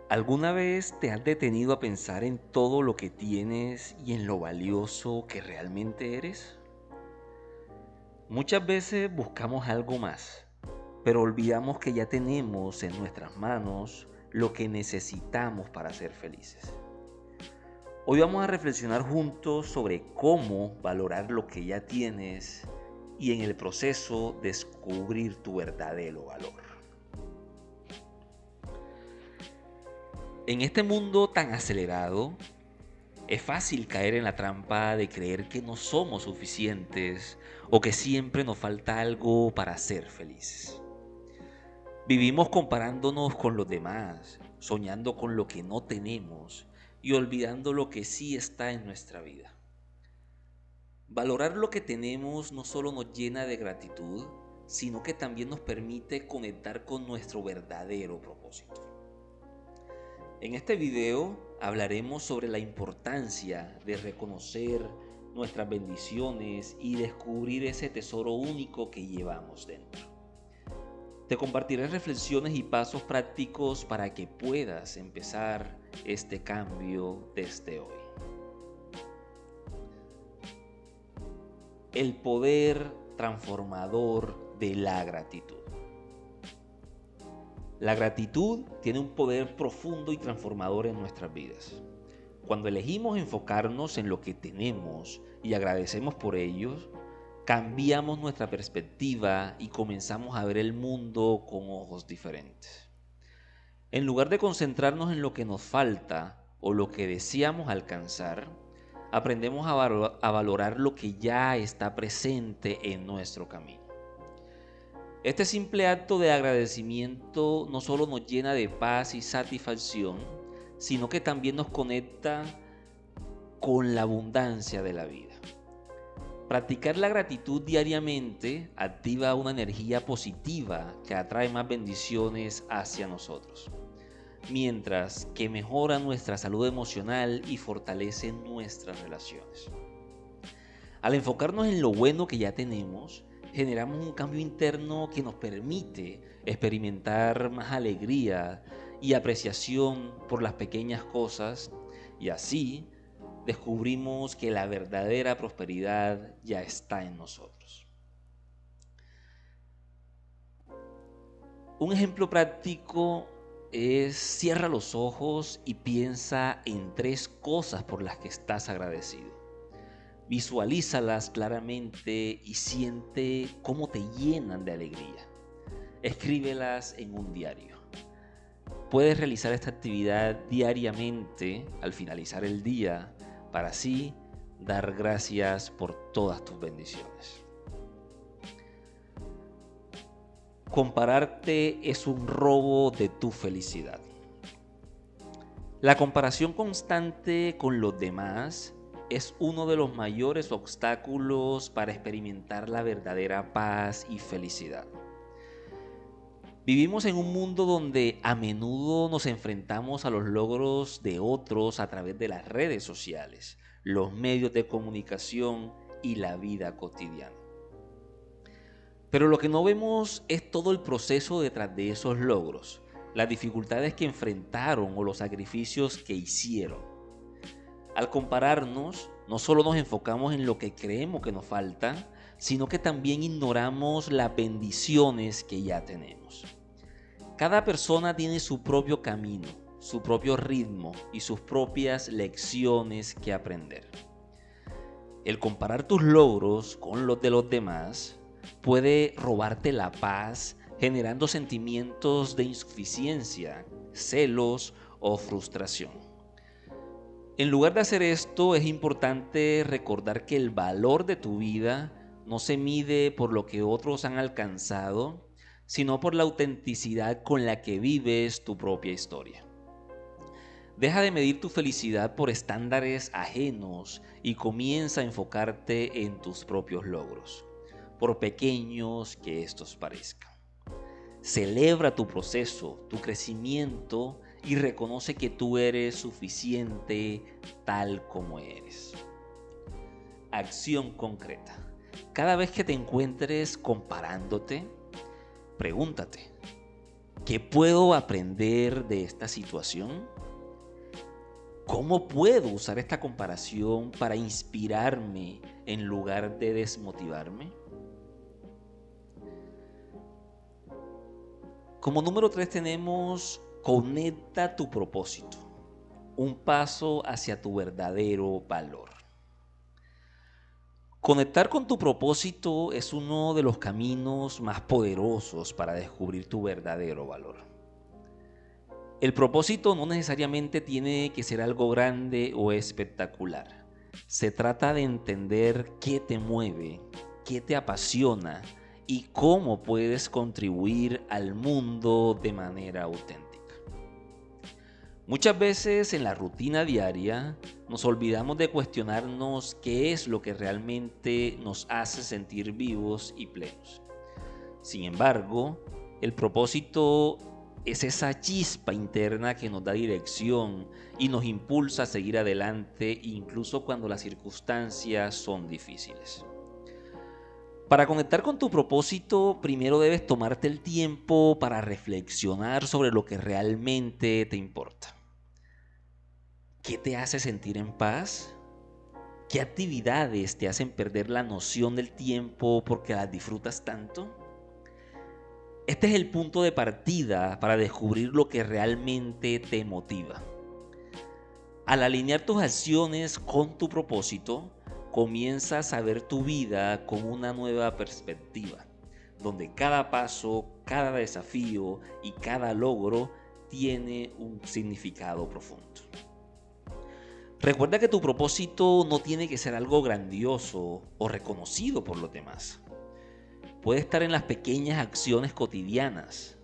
¿Alguna vez te has detenido a pensar en todo lo que tienes y en lo valioso que realmente eres? Muchas veces buscamos algo más, pero olvidamos que ya tenemos en nuestras manos lo que necesitamos para ser felices. Hoy vamos a reflexionar juntos sobre cómo valorar lo que ya tienes y en el proceso descubrir tu verdadero valor. En este mundo tan acelerado, es fácil caer en la trampa de creer que no somos suficientes o que siempre nos falta algo para ser felices. Vivimos comparándonos con los demás, soñando con lo que no tenemos y olvidando lo que sí está en nuestra vida. Valorar lo que tenemos no solo nos llena de gratitud, sino que también nos permite conectar con nuestro verdadero propósito. En este video hablaremos sobre la importancia de reconocer nuestras bendiciones y descubrir ese tesoro único que llevamos dentro. Te compartiré reflexiones y pasos prácticos para que puedas empezar este cambio desde hoy. El poder transformador de la gratitud. La gratitud tiene un poder profundo y transformador en nuestras vidas. Cuando elegimos enfocarnos en lo que tenemos y agradecemos por ello, cambiamos nuestra perspectiva y comenzamos a ver el mundo con ojos diferentes. En lugar de concentrarnos en lo que nos falta o lo que deseamos alcanzar, aprendemos a valorar lo que ya está presente en nuestro camino. Este simple acto de agradecimiento no solo nos llena de paz y satisfacción, sino que también nos conecta con la abundancia de la vida. Practicar la gratitud diariamente activa una energía positiva que atrae más bendiciones hacia nosotros, mientras que mejora nuestra salud emocional y fortalece nuestras relaciones. Al enfocarnos en lo bueno que ya tenemos, generamos un cambio interno que nos permite experimentar más alegría y apreciación por las pequeñas cosas, y así descubrimos que la verdadera prosperidad ya está en nosotros. Un ejemplo práctico es: cierra los ojos y piensa en 3 cosas por las que estás agradecido. Visualízalas claramente y siente cómo te llenan de alegría. Escríbelas en un diario. Puedes realizar esta actividad diariamente al finalizar el día para así dar gracias por todas tus bendiciones. Compararte es un robo de tu felicidad. La comparación constante con los demás es uno de los mayores obstáculos para experimentar la verdadera paz y felicidad. Vivimos en un mundo donde a menudo nos enfrentamos a los logros de otros a través de las redes sociales, los medios de comunicación y la vida cotidiana. Pero lo que no vemos es todo el proceso detrás de esos logros, las dificultades que enfrentaron o los sacrificios que hicieron. Al compararnos, no solo nos enfocamos en lo que creemos que nos falta, sino que también ignoramos las bendiciones que ya tenemos. Cada persona tiene su propio camino, su propio ritmo y sus propias lecciones que aprender. El comparar tus logros con los de los demás puede robarte la paz, generando sentimientos de insuficiencia, celos o frustración. En lugar de hacer esto, es importante recordar que el valor de tu vida no se mide por lo que otros han alcanzado, sino por la autenticidad con la que vives tu propia historia. Deja de medir tu felicidad por estándares ajenos y comienza a enfocarte en tus propios logros, por pequeños que estos parezcan. Celebra tu proceso, tu crecimiento y reconoce que tú eres suficiente tal como eres. Acción concreta. Cada vez que te encuentres comparándote, pregúntate: ¿Qué puedo aprender de esta situación? ¿Cómo puedo usar esta comparación para inspirarme en lugar de desmotivarme? Como número 3 tenemos conecta tu propósito, un paso hacia tu verdadero valor. Conectar con tu propósito es uno de los caminos más poderosos para descubrir tu verdadero valor. El propósito no necesariamente tiene que ser algo grande o espectacular. Se trata de entender qué te mueve, qué te apasiona y cómo puedes contribuir al mundo de manera auténtica. Muchas veces en la rutina diaria nos olvidamos de cuestionarnos qué es lo que realmente nos hace sentir vivos y plenos. Sin embargo, el propósito es esa chispa interna que nos da dirección y nos impulsa a seguir adelante incluso cuando las circunstancias son difíciles. Para conectar con tu propósito, primero debes tomarte el tiempo para reflexionar sobre lo que realmente te importa. ¿Qué te hace sentir en paz? ¿Qué actividades te hacen perder la noción del tiempo porque las disfrutas tanto? Este es el punto de partida para descubrir lo que realmente te motiva. Al alinear tus acciones con tu propósito, comienzas a ver tu vida con una nueva perspectiva, donde cada paso, cada desafío y cada logro tiene un significado profundo. Recuerda que tu propósito no tiene que ser algo grandioso o reconocido por los demás. Puede estar en las pequeñas acciones cotidianas,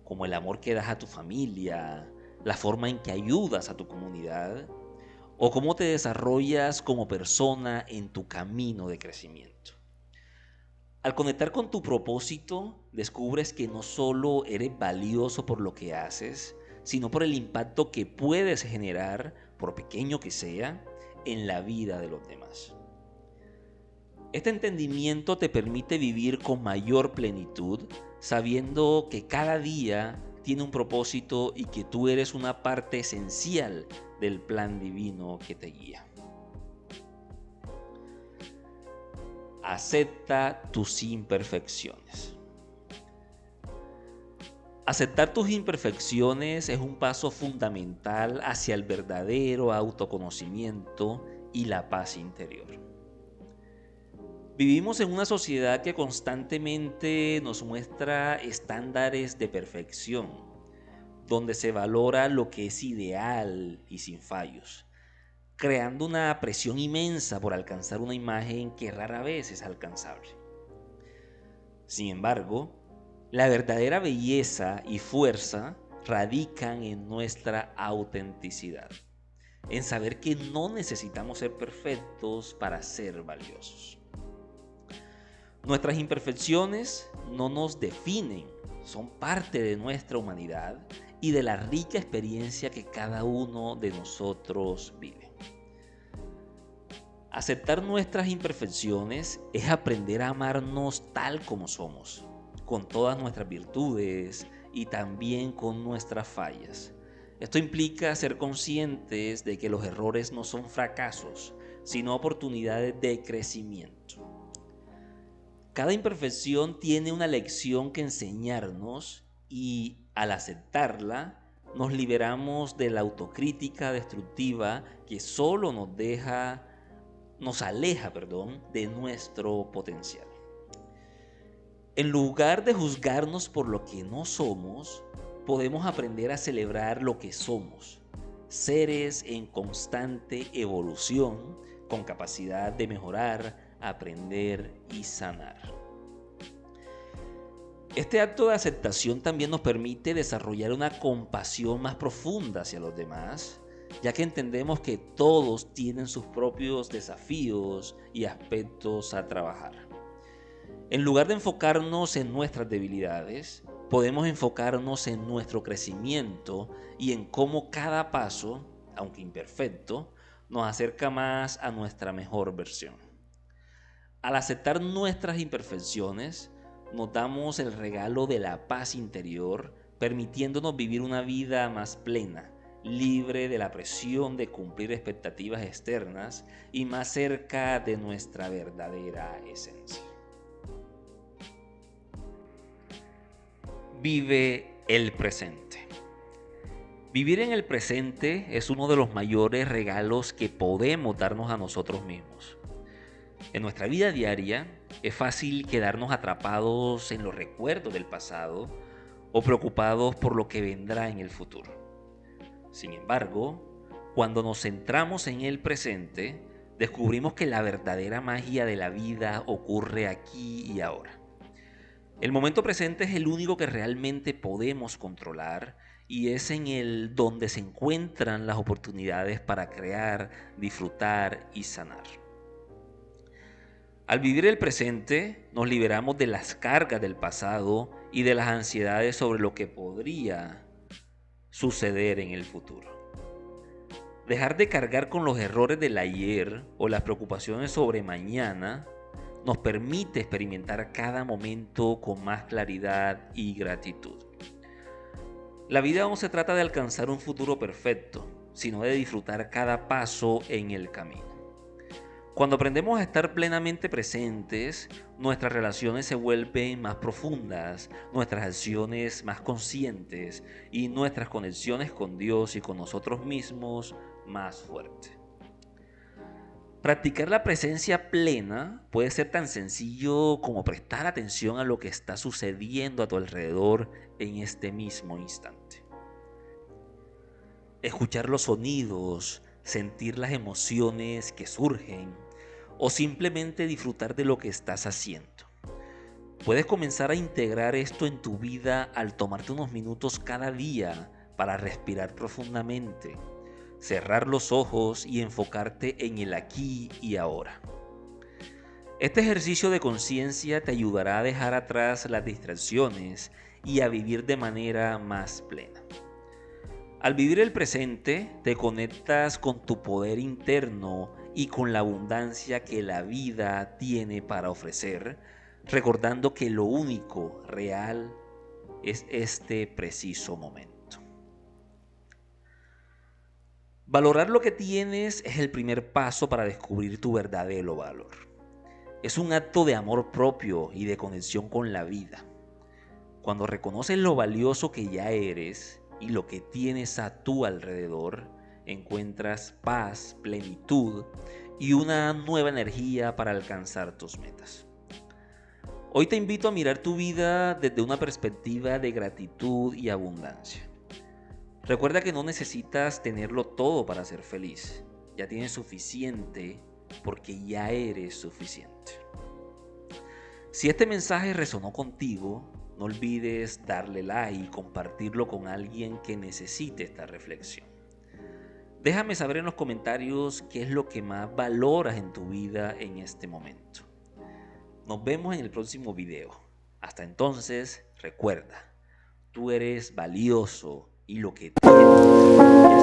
como el amor que das a tu familia, la forma en que ayudas a tu comunidad o cómo te desarrollas como persona en tu camino de crecimiento. Al conectar con tu propósito, descubres que no solo eres valioso por lo que haces, sino por el impacto que puedes generar, por pequeño que sea, en la vida de los demás. Este entendimiento te permite vivir con mayor plenitud, sabiendo que cada día tiene un propósito y que tú eres una parte esencial del plan divino que te guía. Acepta tus imperfecciones. Aceptar tus imperfecciones es un paso fundamental hacia el verdadero autoconocimiento y la paz interior. Vivimos en una sociedad que constantemente nos muestra estándares de perfección, donde se valora lo que es ideal y sin fallos, creando una presión inmensa por alcanzar una imagen que rara vez es alcanzable. Sin embargo, la verdadera belleza y fuerza radican en nuestra autenticidad, en saber que no necesitamos ser perfectos para ser valiosos. Nuestras imperfecciones no nos definen, son parte de nuestra humanidad y de la rica experiencia que cada uno de nosotros vive. Aceptar nuestras imperfecciones es aprender a amarnos tal como somos, con todas nuestras virtudes y también con nuestras fallas. Esto implica ser conscientes de que los errores no son fracasos, sino oportunidades de crecimiento. Cada imperfección tiene una lección que enseñarnos y al aceptarla nos liberamos de la autocrítica destructiva que solo nos aleja, de nuestro potencial. En lugar de juzgarnos por lo que no somos, podemos aprender a celebrar lo que somos, seres en constante evolución, con capacidad de mejorar, aprender y sanar. Este acto de aceptación también nos permite desarrollar una compasión más profunda hacia los demás, ya que entendemos que todos tienen sus propios desafíos y aspectos a trabajar. En lugar de enfocarnos en nuestras debilidades, podemos enfocarnos en nuestro crecimiento y en cómo cada paso, aunque imperfecto, nos acerca más a nuestra mejor versión. Al aceptar nuestras imperfecciones, nos damos el regalo de la paz interior permitiéndonos vivir una vida más plena, libre de la presión de cumplir expectativas externas y más cerca de nuestra verdadera esencia. Vive el presente. Vivir en el presente es uno de los mayores regalos que podemos darnos a nosotros mismos. En nuestra vida diaria es fácil quedarnos atrapados en los recuerdos del pasado o preocupados por lo que vendrá en el futuro. Sin embargo, cuando nos centramos en el presente, descubrimos que la verdadera magia de la vida ocurre aquí y ahora. El momento presente es el único que realmente podemos controlar y es en el donde se encuentran las oportunidades para crear, disfrutar y sanar. Al vivir el presente, nos liberamos de las cargas del pasado y de las ansiedades sobre lo que podría suceder en el futuro. Dejar de cargar con los errores del ayer o las preocupaciones sobre mañana nos permite experimentar cada momento con más claridad y gratitud. La vida no se trata de alcanzar un futuro perfecto, sino de disfrutar cada paso en el camino. Cuando aprendemos a estar plenamente presentes, nuestras relaciones se vuelven más profundas, nuestras acciones más conscientes y nuestras conexiones con Dios y con nosotros mismos más fuertes. Practicar la presencia plena puede ser tan sencillo como prestar atención a lo que está sucediendo a tu alrededor en este mismo instante. Escuchar los sonidos, sentir las emociones que surgen o simplemente disfrutar de lo que estás haciendo. Puedes comenzar a integrar esto en tu vida al tomarte unos minutos cada día para respirar profundamente, cerrar los ojos y enfocarte en el aquí y ahora. Este ejercicio de conciencia te ayudará a dejar atrás las distracciones y a vivir de manera más plena. Al vivir el presente, te conectas con tu poder interno y con la abundancia que la vida tiene para ofrecer, recordando que lo único real es este preciso momento. Valorar lo que tienes es el primer paso para descubrir tu verdadero valor. Es un acto de amor propio y de conexión con la vida. Cuando reconoces lo valioso que ya eres y lo que tienes a tu alrededor, encuentras paz, plenitud y una nueva energía para alcanzar tus metas. Hoy te invito a mirar tu vida desde una perspectiva de gratitud y abundancia. Recuerda que no necesitas tenerlo todo para ser feliz. Ya tienes suficiente porque ya eres suficiente. Si este mensaje resonó contigo, no olvides darle like y compartirlo con alguien que necesite esta reflexión. Déjame saber en los comentarios qué es lo que más valoras en tu vida en este momento. Nos vemos en el próximo video. Hasta entonces, recuerda, tú eres valioso y lo que tienes